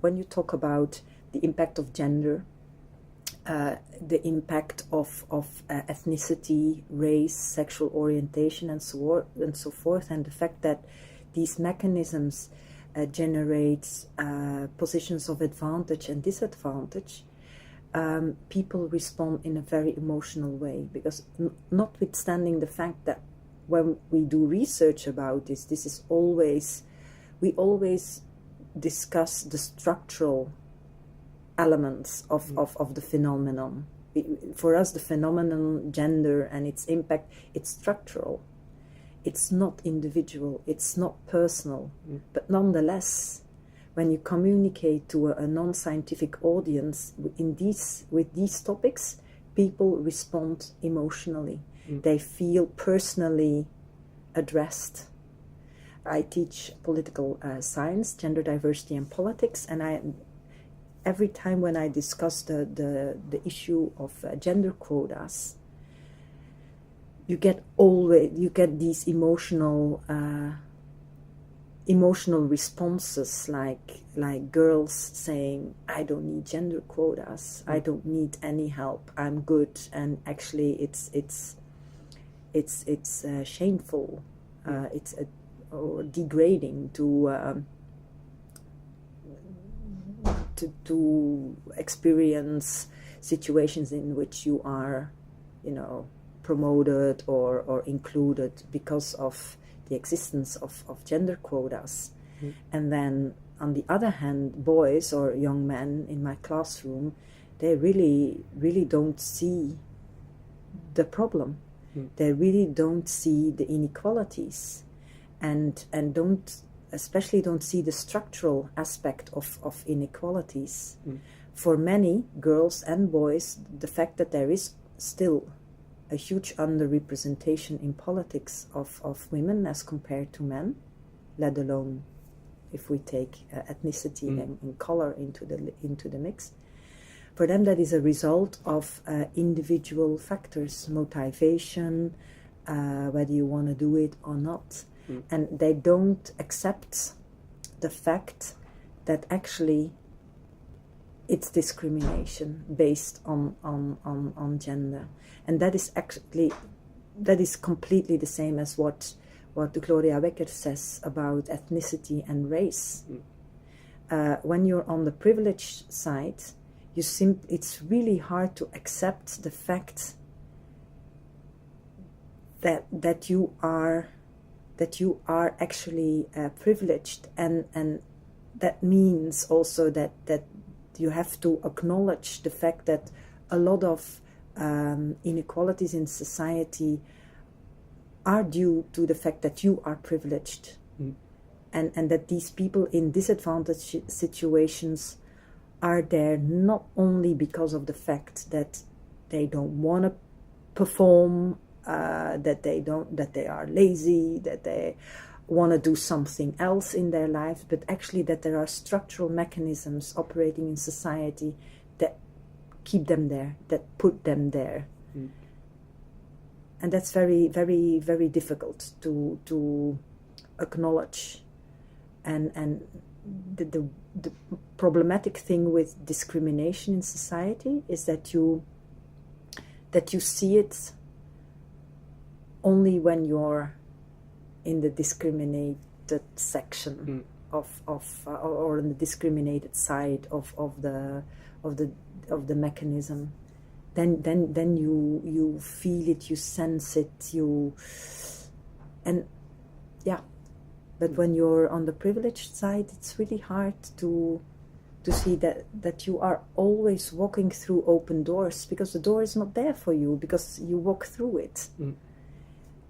When you talk about the impact of gender, the impact of ethnicity, race, sexual orientation, and so forth, and the fact that these mechanisms generate positions of advantage and disadvantage, people respond in a very emotional way, because notwithstanding the fact that when we do research about this is always, we always discuss the structural elements of the phenomenon. For us, the phenomenon, gender and its impact, it's structural. It's not individual, it's not personal. But nonetheless, when you communicate to a non-scientific audience with these topics, people respond emotionally. They feel personally addressed. I teach political science, gender diversity and politics, and every time when I discuss the issue of gender quotas, you get these emotional responses, like girls saying, "I don't need gender quotas. I don't need any help. I'm good." And actually, it's shameful. It's or degrading to experience situations in which you are, promoted or included because of the existence of gender quotas. And then on the other hand, boys or young men in my classroom, they really don't see the problem. They really don't see the inequalities and especially don't see the structural aspect of inequalities. For many girls and boys, the fact that there is still a huge underrepresentation in politics of women as compared to men, let alone if we take ethnicity and color into the mix. For them, that is a result of individual factors, motivation, whether you want to do it or not. And they don't accept the fact that actually it's discrimination based on gender. And that is completely the same as what Gloria Wekker says about ethnicity and race. When you're on the privileged side, it's really hard to accept the fact that you are actually privileged, and that means also that you have to acknowledge the fact that a lot of inequalities in society are due to the fact that you are privileged, and that these people in disadvantaged situations are there not only because of the fact that they don't want to perform, that they are lazy, that they want to do something else in their lives, but actually that there are structural mechanisms operating in society that keep them there, that put them there. And that's very, very, very difficult to acknowledge. And the problematic thing with discrimination in society is that you see it only when you're in the discriminated section or on the discriminated side of the mechanism. Then you feel it, you sense it, But when you're on the privileged side, it's really hard to see that you are always walking through open doors, because the door is not there for you, because you walk through it.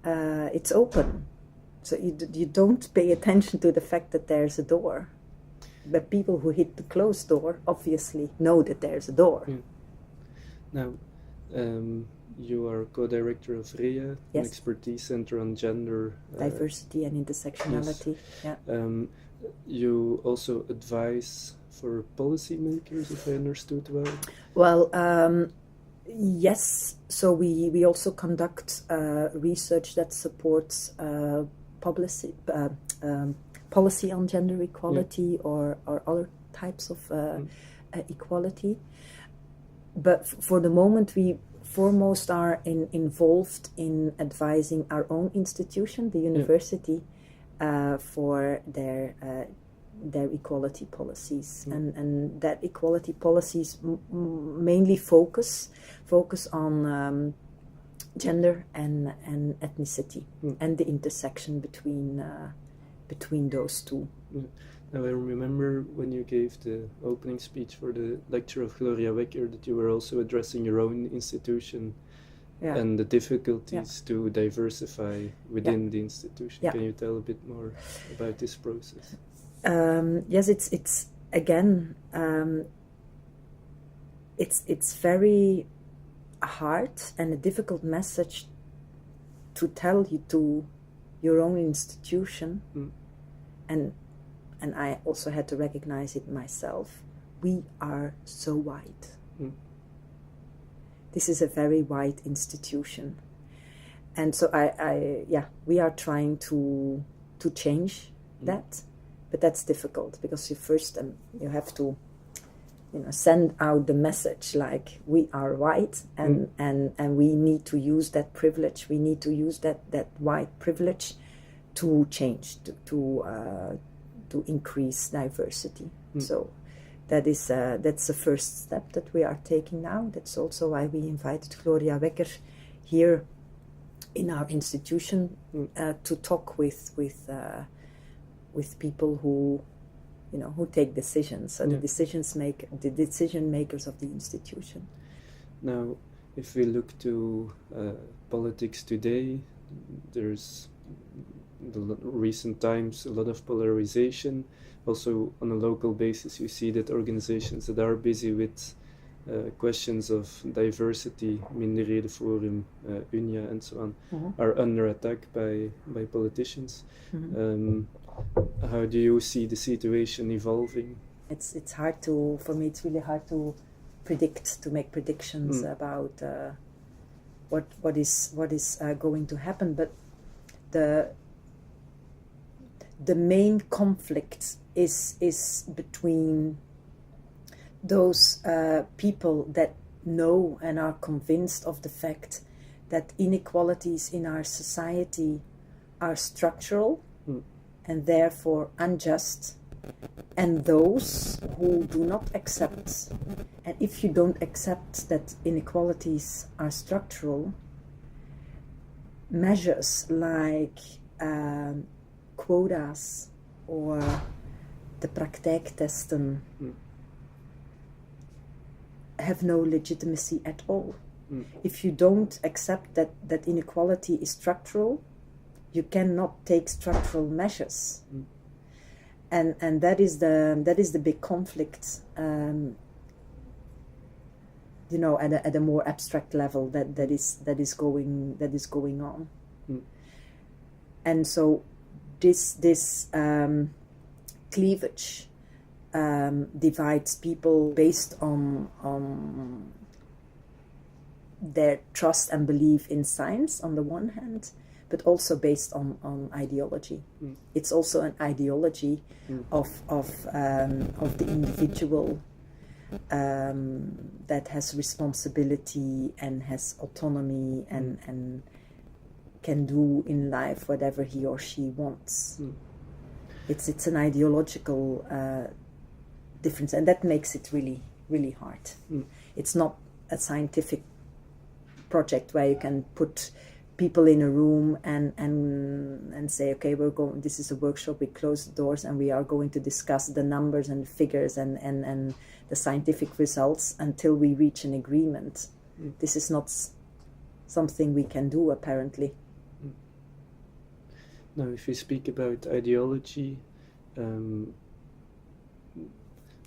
It's open. So you don't pay attention to the fact that there's a door. But people who hit the closed door obviously know that there's a door. Now, you are co-director of REA, an expertise center on gender, diversity and intersectionality. Yes. You also advise for policymakers, if I understood well. Well, yes. So we also conduct research that supports policy on gender equality or other types of equality. But for the moment, we foremost are involved in advising our own institution, the university, for their equality policies, and that equality policies mainly focus on gender and ethnicity and the intersection between those two. Now I remember when you gave the opening speech for the lecture of Gloria Wecker that you were also addressing your own institution and the difficulties to diversify within the institution. Can you tell a bit more about this process? Yes, it's again, it's very hard and a difficult message to tell you to your own institution, and I also had to recognize it myself. We are so white. This is a very white institution, and so we are trying to change that. But that's difficult because you have to, send out the message like we are white and we need to use that privilege. We need to use that white privilege to change, to increase diversity. So that's the first step that we are taking now. That's also why we invited Gloria Wecker here in our institution to talk with people who take decisions, so the decision makers of the institution. Now, if we look to politics today, there's recent times a lot of polarization. Also, on a local basis, you see that organizations that are busy with questions of diversity, minderhedenforum, Unia, and so on, are under attack by politicians. How do you see the situation evolving? It's hard for me. It's really hard to make predictions about what is going to happen. But the main conflict is between those people that know and are convinced of the fact that inequalities in our society are structural and therefore unjust, and those who do not accept. And if you don't accept that inequalities are structural, measures like quotas or the praktijktesten have no legitimacy at all. If you don't accept that inequality is structural, you cannot take structural measures, and that is the big conflict. At a more abstract level that is going on, and so this cleavage divides people based on their trust and belief in science on the one hand, but also based on ideology. It's also an ideology of the individual that has responsibility and has autonomy and can do in life whatever he or she wants. It's an ideological difference, and that makes it really, really hard. It's not a scientific project where you can put people in a room and say, okay, this is a workshop, we close the doors and we are going to discuss the numbers and figures and the scientific results until we reach an agreement. This is not something we can do, apparently. Now, if we speak about ideology,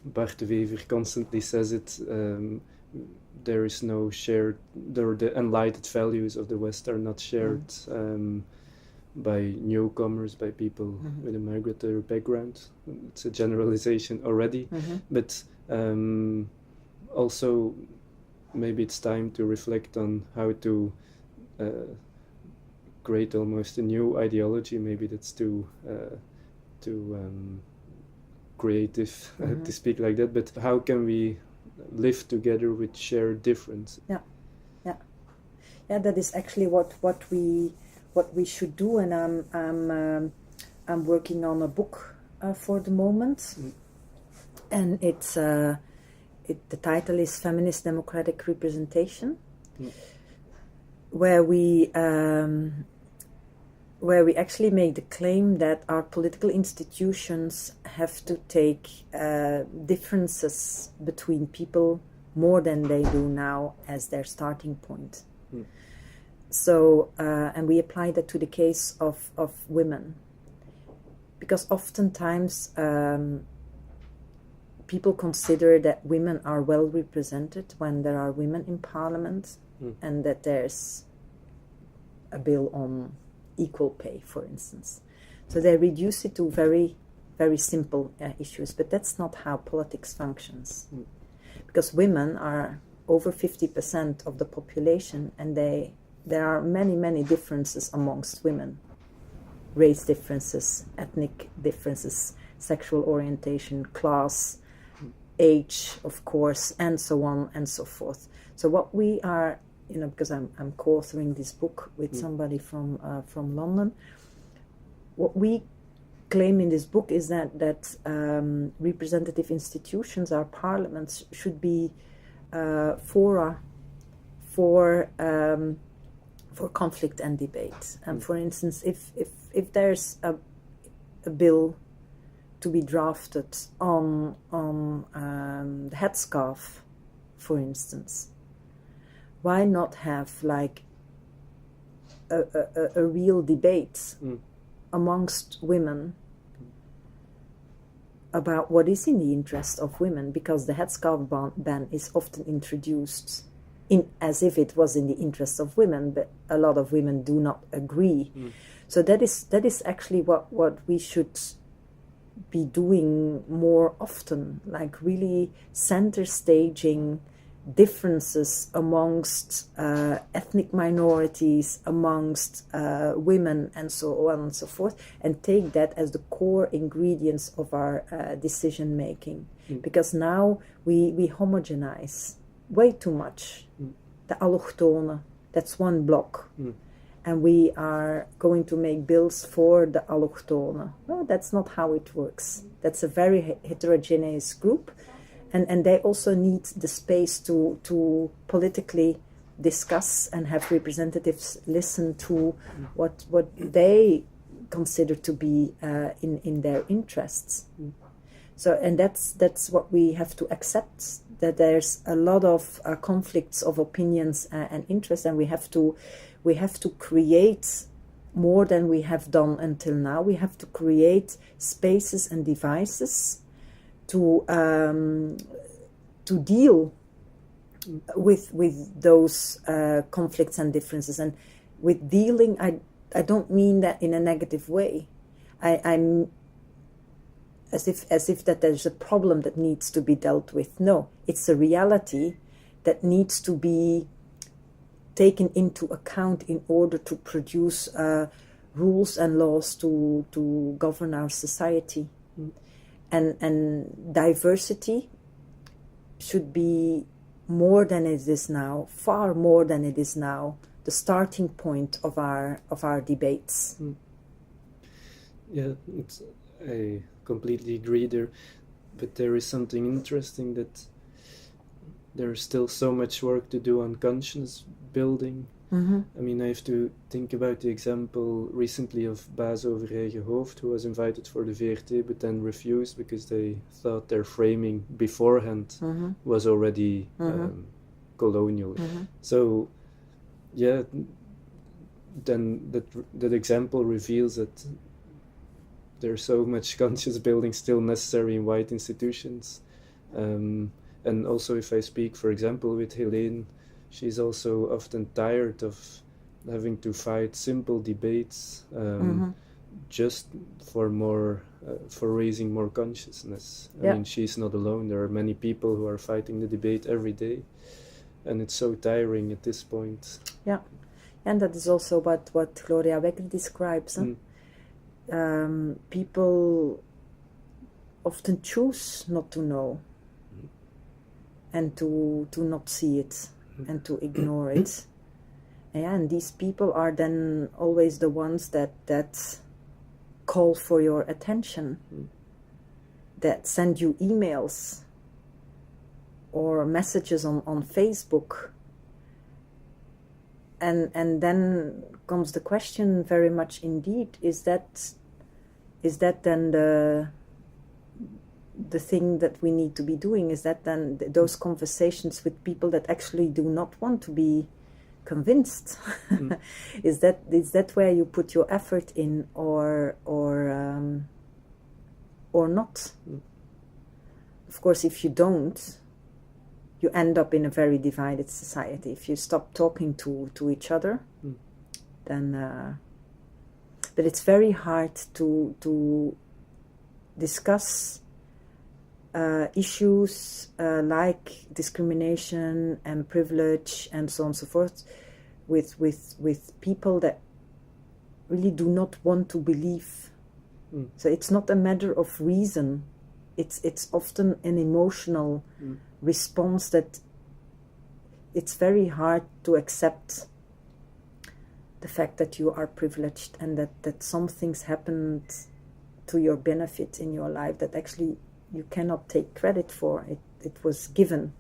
Bart de Wever constantly says it, there is no shared, the enlightened values of the West are not shared by newcomers, by people with a migratory background. It's a generalization already, but also maybe it's time to reflect on how to create almost a new ideology. Maybe that's too creative to speak like that, but how can we live together with shared difference? Yeah, that is actually what we should do, and I'm working on a book for the moment, and it's the title is Feminist Democratic Representation, where we actually make the claim that our political institutions have to take differences between people more than they do now as their starting point. So, and we apply that to the case of women, because oftentimes people consider that women are well represented when there are women in parliament, and that there's a bill on equal pay, for instance. So they reduce it to very, very simple issues, but that's not how politics functions. Because women are over 50% of the population, and there are many, many differences amongst women. Race differences, ethnic differences, sexual orientation, class, age, of course, and so on and so forth. So what we are, because I'm co-authoring this book with somebody from London, what we claim in this book is that representative institutions, our parliaments, should be fora for conflict and debate. And for instance, if there's a bill to be drafted on the headscarf, for instance, why not have like a real debate amongst women about what is in the interest of women? Because the headscarf ban is often introduced as if it was in the interest of women, but a lot of women do not agree. So that is actually what we should be doing more often, like really center staging differences amongst ethnic minorities, amongst women, and so on and so forth, and take that as the core ingredients of our decision making. Because now we homogenize way too much. The allochtone, that's one block. And we are going to make bills for the allochtone. No, that's not how it works. That's a very heterogeneous group. And they also need the space to politically discuss and have representatives listen to what they consider to be in their interests. So, and that's what we have to accept, that there's a lot of conflicts of opinions and interests, and we have to create more than we have done until now. We have to create spaces and devices to deal with those conflicts and differences. And with dealing, I don't mean that in a negative way. I'm as if that there's a problem that needs to be dealt with. No, it's a reality that needs to be taken into account in order to produce rules and laws to govern our society. And diversity should be more than it is now, far more than it is now, the starting point of our debates. Yeah, I completely agree there, but there is something interesting that there's still so much work to do on conscience building. I mean, I have to think about the example recently of baas over eigen hoofd, who was invited for the VRT but then refused because they thought their framing beforehand was already colonial. So, yeah, then that example reveals that there's so much conscience building still necessary in white institutions. And also, if I speak, for example, with Helene, she's also often tired of having to fight simple debates just for raising more consciousness. I mean, she's not alone. There are many people who are fighting the debate every day, and it's so tiring at this point. Yeah, and that is also what Gloria Wekker describes. people often choose not to know and to not see it and to ignore it. And these people are then always the ones that call for your attention, that send you emails or messages on Facebook. And then comes the question very much indeed, is that then the thing that we need to be doing? Is that then those conversations with people that actually do not want to be convinced? Is that where you put your effort in, or not? Of course, if you don't, you end up in a very divided society. If you stop talking to each other, then but it's very hard to discuss issues like discrimination and privilege and so on and so forth with people that really do not want to believe. So it's not a matter of reason. It's often an emotional response that it's very hard to accept the fact that you are privileged and that some things happened to your benefit in your life that actually you cannot take credit for. It was given.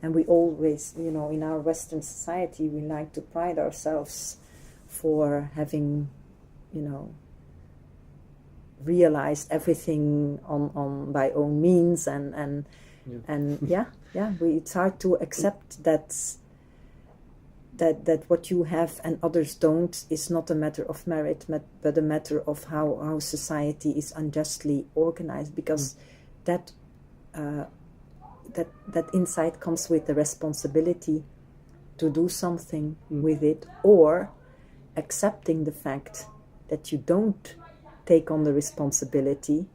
And we always, in our Western society, we like to pride ourselves for having, realized everything on by own means it's hard to accept that what you have and others don't is not a matter of merit, but a matter of how society is unjustly organized, because that insight comes with the responsibility to do something with it, or accepting the fact that you don't take on the responsibility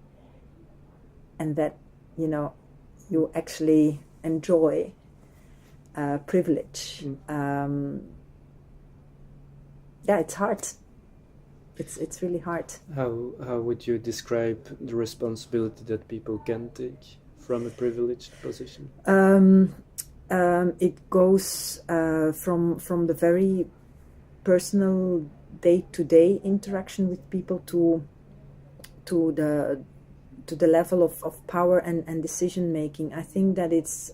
and that you actually enjoy privilege. It's hard. It's really hard. How would you describe the responsibility that people can take from a privileged position? It goes from the very personal day-to-day interaction with people to the level of power and decision making. I think that it's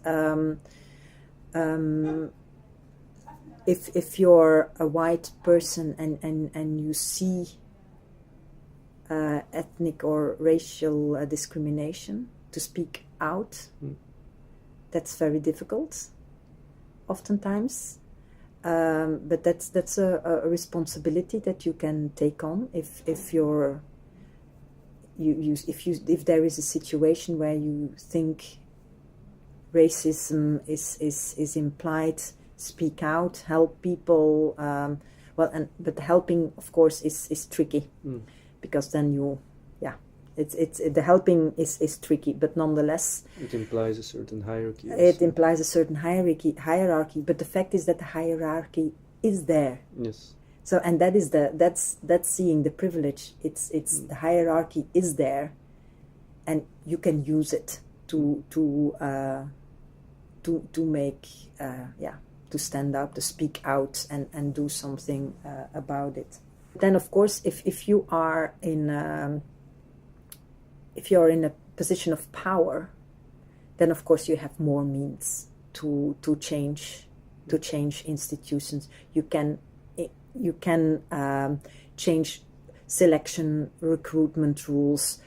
if you're a white person and you see ethnic or racial discrimination, to speak out, that's very difficult oftentimes, but that's a responsibility that you can take on if there is a situation where you think racism is implied. Speak out, help people. But helping, of course, is tricky, because then it's the helping is tricky. But nonetheless, it implies a certain hierarchy. It implies a certain hierarchy. But the fact is that the hierarchy is there. Yes. So, and that's seeing the privilege. It's the hierarchy is there, and you can use it to make to stand up, to speak out, and do something about it. Then, of course, if you are in a position of power, then of course you have more means to change institutions. You can change selection, recruitment rules,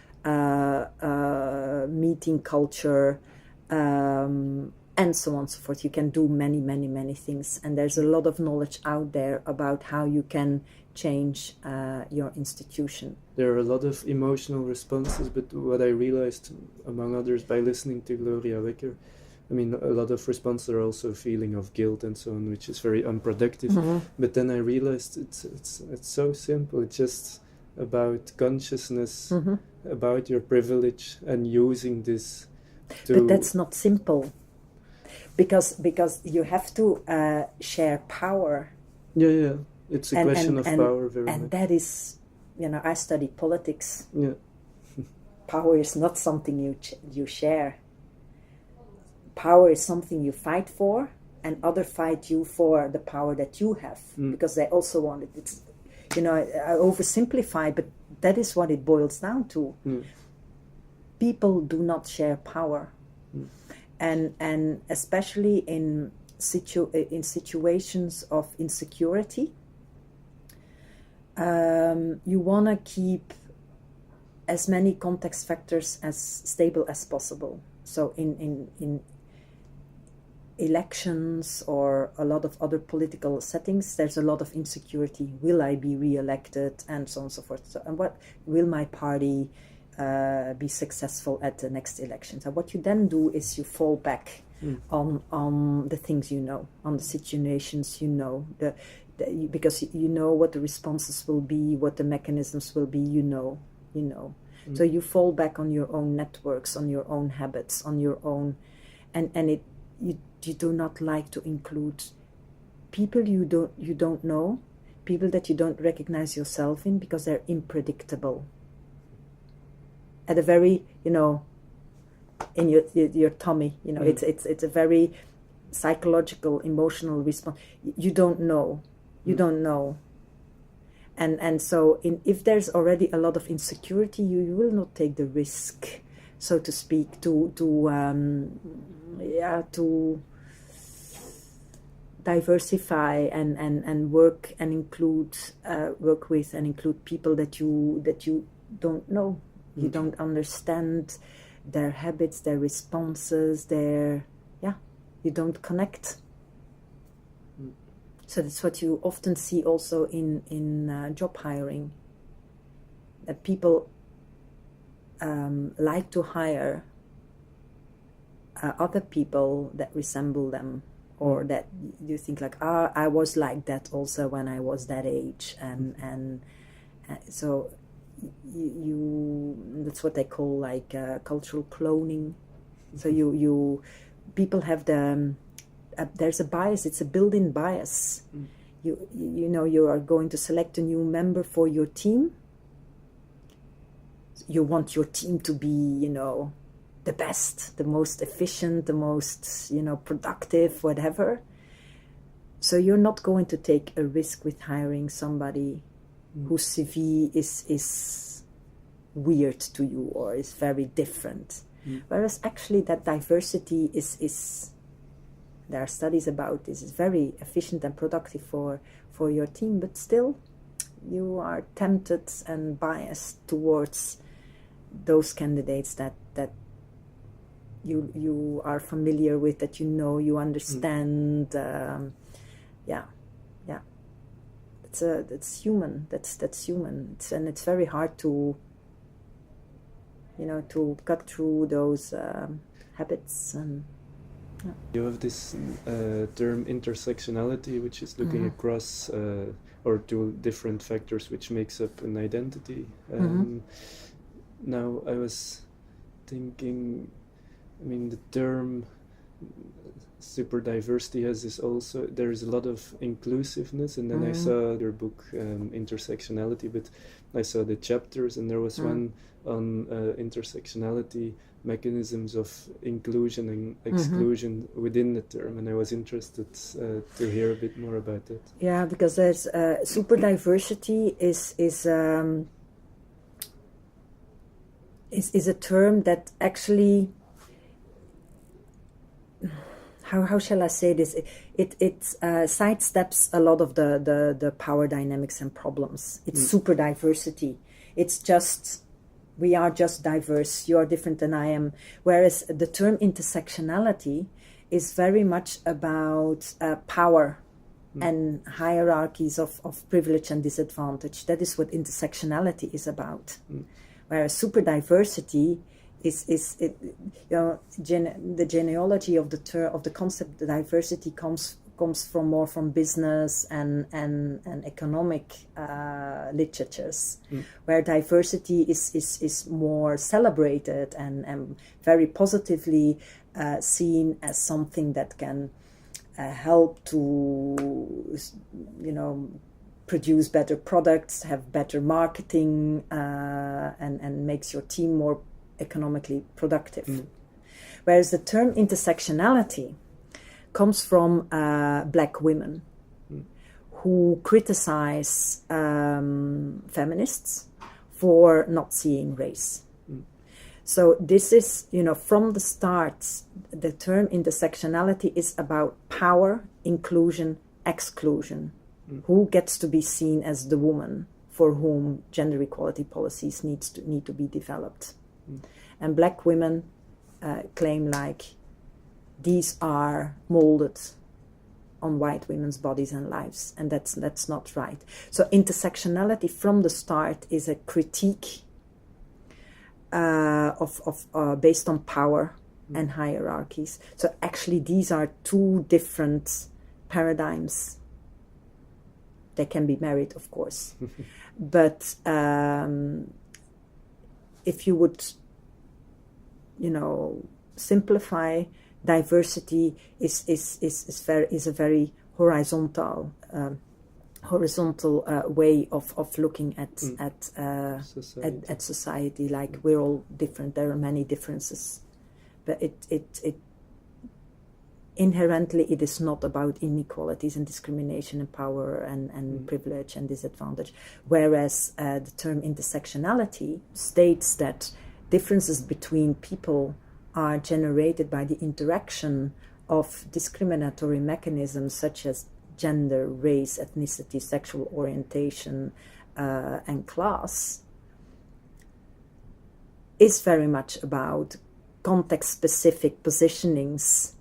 meeting culture, and so on and so forth. You can do many, many, many things. And there's a lot of knowledge out there about how you can change your institution. There are a lot of emotional responses, but what I realized, among others, by listening to Gloria Wecker, I mean, a lot of responses are also a feeling of guilt and so on, which is very unproductive. But then I realized it's so simple. It's just about consciousness, about your privilege, and using this to... But that's not simple, because you have to share power. Yeah. It's a question of power, very much. And that is I studied politics. Yeah. Power is not something you share. Power is something you fight for, and others fight you for the power that you have, because they also want it. It's, I oversimplify, but that is what it boils down to. People do not share power, and especially in situations of insecurity, you want to keep as many context factors as stable as possible. So in elections or a lot of other political settings, there's a lot of insecurity. Will I be re-elected, and so on and so forth. So, and what will my party be successful at the next election? So what you then do is you fall back on the things on the situations because you know what the responses will be, what the mechanisms will be. So you fall back on your own networks, on your own habits, on your own, and you do not like to include people you don't know, people that you don't recognize yourself in, because they're unpredictable. At a very, in your tummy, it's a very psychological, emotional response. You don't know. And so if there's already a lot of insecurity, you will not take the risk, so to speak, to diversify and work and include work with and include people that you don't know. You don't understand their habits, their responses, you don't connect. So that's what you often see also in job hiring. That people like to hire other people that resemble them, or that you think like, I was like that also when I was that age, and so you that's what they call like cultural cloning. So you people have there's a bias. It's a built-in bias. You are going to select a new member for your team. You want your team to be, the best, the most efficient, the most, productive, whatever. So you're not going to take a risk with hiring somebody whose CV is weird to you or is very different. Whereas actually that diversity is there are studies about this, is very efficient and productive for your team, but still you are tempted and biased towards those candidates that you are familiar with, that you understand. It's human. That's human. It's very hard to to cut through those habits. And you have this term intersectionality, which is looking across or to different factors which makes up an identity. Now I was thinking, the term super diversity has this also, there is a lot of inclusiveness, and then I saw your book intersectionality, but I saw the chapters, and there was one on intersectionality, mechanisms of inclusion and exclusion within the term, and I was interested to hear a bit more about that. Yeah, because there's super diversity is a term that actually, how shall I say this? It sidesteps a lot of the power dynamics and problems. It's super diversity. It's just, we are just diverse. You are different than I am. Whereas the term intersectionality is very much about power and hierarchies of privilege and disadvantage. That is what intersectionality is about. Whereas super diversity the genealogy of the concept of diversity comes from business and economic literatures, where diversity is more celebrated and very positively seen as something that can help to produce better products, have better marketing, and makes your team more economically productive. Whereas the term intersectionality comes from black women who criticize feminists for not seeing race. So this is, from the start, the term intersectionality is about power, inclusion, exclusion. Who gets to be seen as the woman for whom gender equality policies need to be developed. And black women claim these are molded on white women's bodies and lives, and that's not right. So intersectionality from the start is a critique based on power and hierarchies. So actually these are two different paradigms. They can be married, of course. But if you would, simplify, diversity is a very horizontal way of looking at society. Like, we're all different. There are many differences, but it inherently it is not about inequalities and discrimination and power and privilege and disadvantage. Whereas the term intersectionality states that differences between people are generated by the interaction of discriminatory mechanisms such as gender, race, ethnicity, sexual orientation, and class, is very much about context-specific positionings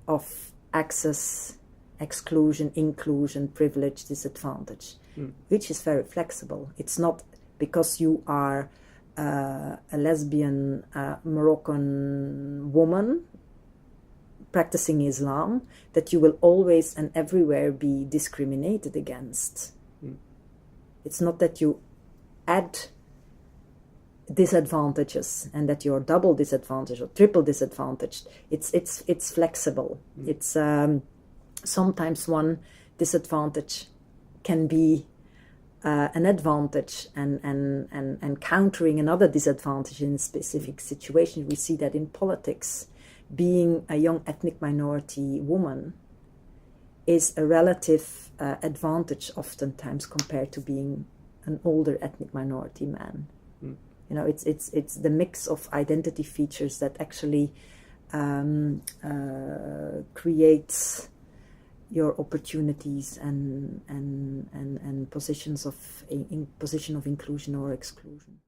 of access, exclusion, inclusion, privilege, disadvantage, which is very flexible. It's not because you are a lesbian Moroccan woman practicing Islam that you will always and everywhere be discriminated against. It's not that you add disadvantages and that you're double disadvantaged or triple disadvantaged. It's flexible. It's sometimes one disadvantage can be an advantage and countering another disadvantage in a specific situation. We see that in politics. Being a young ethnic minority woman is a relative advantage oftentimes compared to being an older ethnic minority man. It's the mix of identity features that actually creates your opportunities and positions of position of inclusion or exclusion.